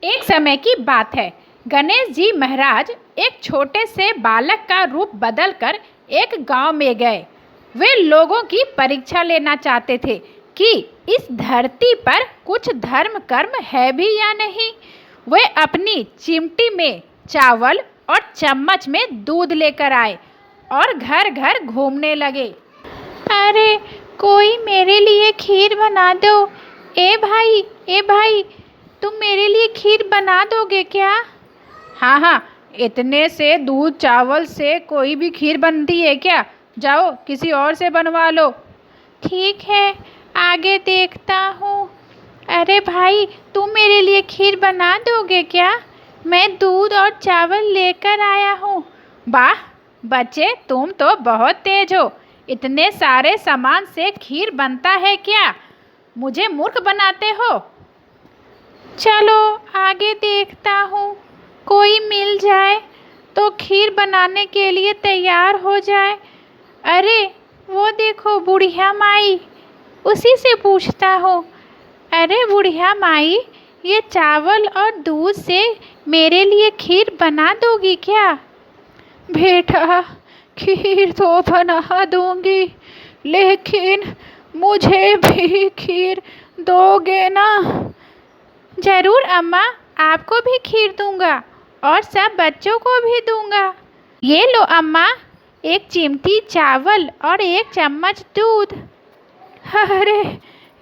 एक समय की बात है। गणेश जी महाराज एक छोटे से बालक का रूप बदलकर एक गांव में गए। वे लोगों की परीक्षा लेना चाहते थे कि इस धरती पर कुछ धर्म कर्म है भी या नहीं। वे अपनी चिमटी में चावल और चम्मच में दूध लेकर आए और घर घर घूमने लगे। अरे कोई मेरे लिए खीर बना दो। ए भाई, तुम मेरे लिए खीर बना दोगे क्या? हाँ हाँ, इतने से दूध चावल से कोई भी खीर बनती है क्या? जाओ किसी और से बनवा लो। ठीक है, आगे देखता हूँ। अरे भाई, तुम मेरे लिए खीर बना दोगे क्या? मैं दूध और चावल लेकर आया हूँ। वाह बच्चे, तुम तो बहुत तेज हो। इतने सारे सामान से खीर बनता है क्या? मुझे मूर्ख बनाते हो। चलो आगे देखता हूँ, कोई मिल जाए तो खीर बनाने के लिए तैयार हो जाए। अरे वो देखो बुढ़िया माई, उसी से पूछता हूँ। अरे बुढ़िया माई, ये चावल और दूध से मेरे लिए खीर बना दोगी क्या? बेटा, खीर तो बना दूंगी, लेकिन मुझे भी खीर दोगे ना? जरूर अम्मा, आपको भी खीर दूंगा और सब बच्चों को भी दूंगा। ये लो अम्मा, एक चिमटी चावल और एक चम्मच दूध। अरे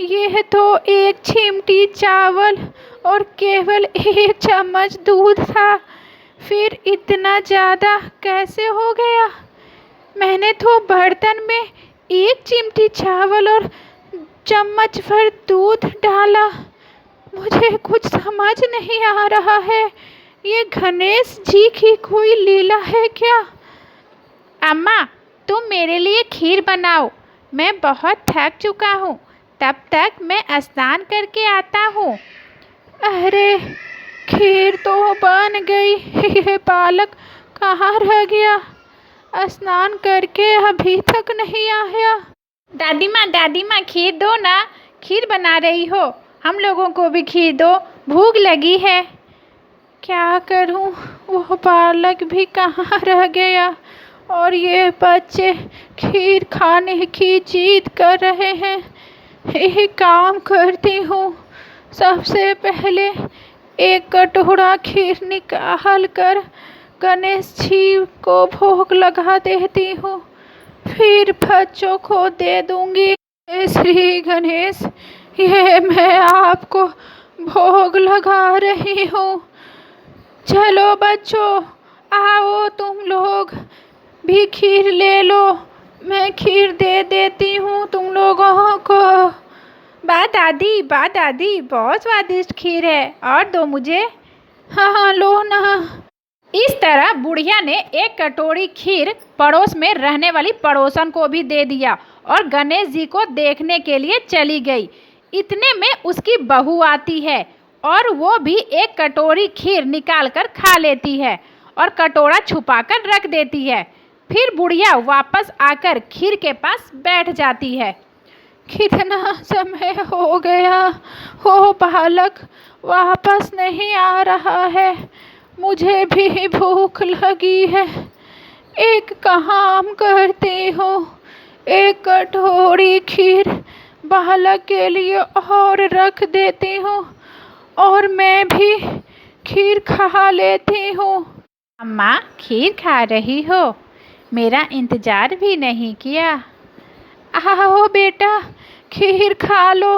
ये तो एक चिमटी चावल और केवल एक चम्मच दूध था, फिर इतना ज़्यादा कैसे हो गया? मैंने तो बर्तन में एक चिमटी चावल और चम्मच भर दूध डाला। मुझे कुछ समझ नहीं आ रहा है, ये गणेश जी की कोई लीला है क्या? अम्मा, तुम मेरे लिए खीर बनाओ, मैं बहुत थक चुका हूँ। तब तक मैं स्नान करके आता हूँ। अरे खीर तो बन गई, ये बालक कहाँ रह गया? स्नान करके अभी तक नहीं आया। दादी माँ खीर दो ना, खीर बना रही हो, हम लोगों को भी खीर दो, भूख लगी है। क्या करूं, वो बालक भी कहाँ रह गया और ये बच्चे खीर खाने की जिद कर रहे हैं। एक काम करती हूँ, सबसे पहले एक कटोरा खीर निकाल कर गणेश जी को भोग लगा देती हूँ, फिर बच्चों को दे दूंगी। श्री गणेश, ये मैं आपको भोग लगा रही हूँ। चलो बच्चों, आओ तुम लोग भी खीर ले लो, मैं खीर दे देती हूँ तुम लोगों को। बा दादी, बहुत स्वादिष्ट खीर है, और दो मुझे। हाँ लो ना। इस तरह बुढ़िया ने एक कटोरी खीर पड़ोस में रहने वाली पड़ोसन को भी दे दिया और गणेश जी को देखने के लिए चली गई। इतने में उसकी बहू आती है और वो भी एक कटोरी खीर निकाल कर खा लेती है और कटोरा छुपा कर रख देती है। फिर बुढ़िया वापस आकर खीर के पास बैठ जाती है। कितना समय हो गया, वो बालक वापस नहीं आ रहा है, मुझे भी भूख लगी है। एक काम करती हूँ, एक कटोरी खीर बालक के लिए और रख देती हूँ और मैं भी खीर खा लेती हूँ। अम्मा खीर खा रही हो, मेरा इंतज़ार भी नहीं किया। आओ बेटा, खीर खा लो,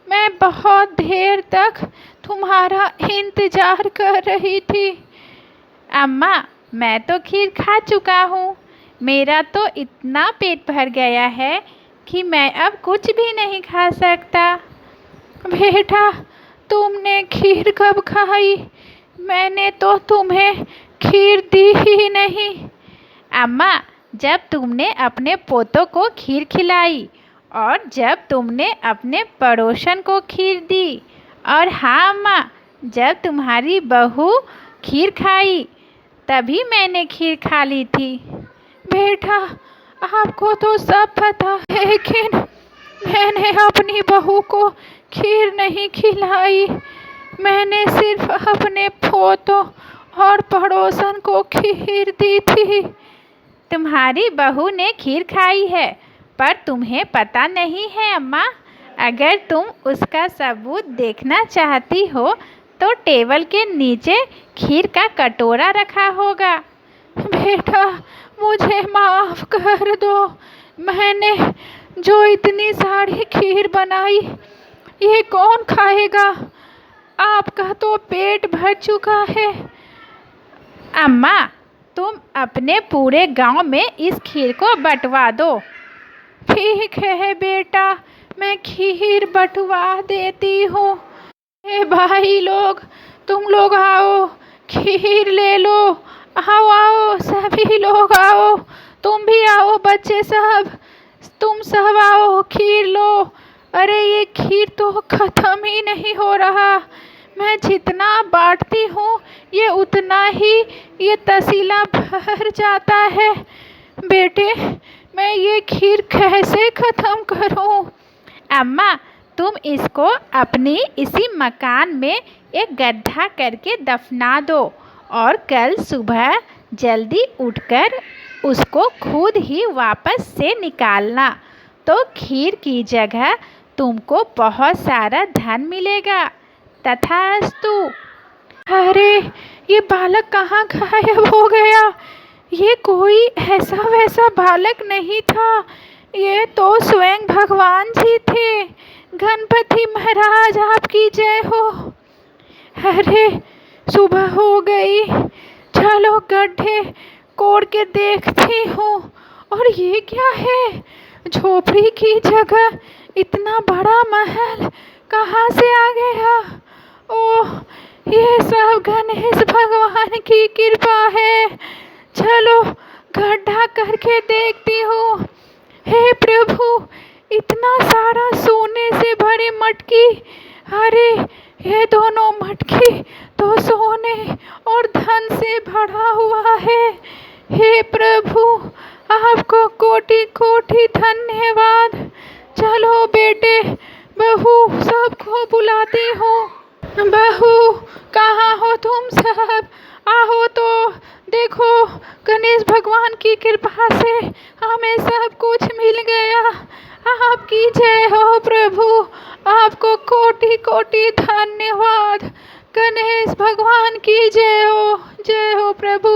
मैं बहुत देर तक तुम्हारा इंतज़ार कर रही थी। अम्मा मैं तो खीर खा चुका हूँ, मेरा तो इतना पेट भर गया है कि मैं अब कुछ भी नहीं खा सकता। बेटा, तुमने खीर कब खाई? मैंने तो तुम्हें खीर दी ही नहीं। अम्मा, जब तुमने अपने पोतों को खीर खिलाई और जब तुमने अपने पड़ोसन को खीर दी, और हाँ अम्मा, जब तुम्हारी बहू खीर खाई तभी मैंने खीर खा ली थी। बेटा, आपको तो सब पता है, लेकिन मैंने अपनी बहू को खीर नहीं खिलाई। मैंने सिर्फ अपने पोतों और पड़ोसन को खीर दी थी। तुम्हारी बहू ने खीर खाई है, पर तुम्हें पता नहीं है अम्मा। अगर तुम उसका सबूत देखना चाहती हो तो टेबल के नीचे खीर का कटोरा रखा होगा। बेटा, मुझे माफ़ कर दो। मैंने जो इतनी सारी खीर बनाई, ये कौन खाएगा? आपका तो पेट भर चुका है। अम्मा, तुम अपने पूरे गांव में इस खीर को बंटवा दो। ठीक है बेटा, मैं खीर बंटवा देती हूँ। ए भाई लोग, तुम लोग आओ, खीर ले लो। आओ आओ, सभी लोग आओ। तुम भी आओ बच्चे सब, तुम सब आओ, खीर लो। अरे ये खीर तो ख़त्म ही नहीं हो रहा। मैं जितना बांटती हूँ ये उतना ही ये तसीला भर जाता है। बेटे, मैं ये खीर कैसे ख़त्म करूँ? अम्मा, तुम इसको अपनी इसी मकान में एक गड्ढा करके दफना दो और कल सुबह जल्दी उठकर उसको खुद ही वापस से निकालना, तो खीर की जगह तुमको बहुत सारा धन मिलेगा। तथास्तु। अरे, ये बालक कहाँ गायब हो गया? ये कोई ऐसा वैसा बालक नहीं था, ये तो स्वयं भगवान जी थे। गणपति महाराज आपकी जय हो। अरे, सुबह हो गई, चलो गड्ढे कोड़ के देखती हूँ। और ये क्या है? झोपड़ी की जगह इतना बड़ा महल कहाँ से आ गया? ओह, ये सब गणेश भगवान की कृपा है। चलो गड्ढा करके देखती हूँ। हे प्रभु, इतना सारा सोने से भरे मटकी। अरे, ये दोनों मटकी तो सोने और धन से भरा हुआ है। हे प्रभु, आपको कोटि कोटि धन्यवाद। चलो बेटे, बहू, सबको बुलाती हूँ। बहू, कहाँ हो तुम सब? आओ तो देखो, गणेश भगवान की कृपा से हमें सब कुछ मिल गया। आपकी जय हो प्रभु, आपको कोटि कोटि धन्यवाद। गणेश भगवान की जय हो प्रभु।